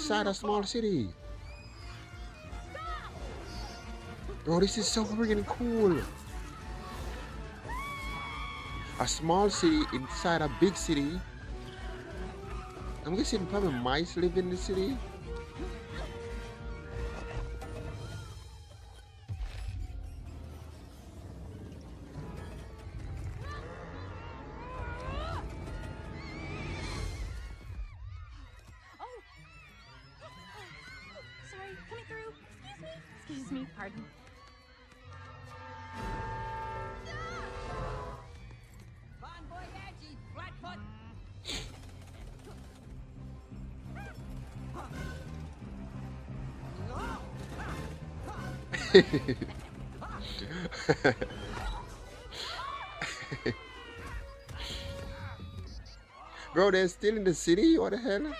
inside a small city. Bro, this is so freaking cool. A small city inside a big city. I'm guessing probably mice live in the city. Oh, sorry, coming through. Excuse me, pardon. Bon voyage, Flatfoot. Bro, they're still in the city? What the hell? Hey,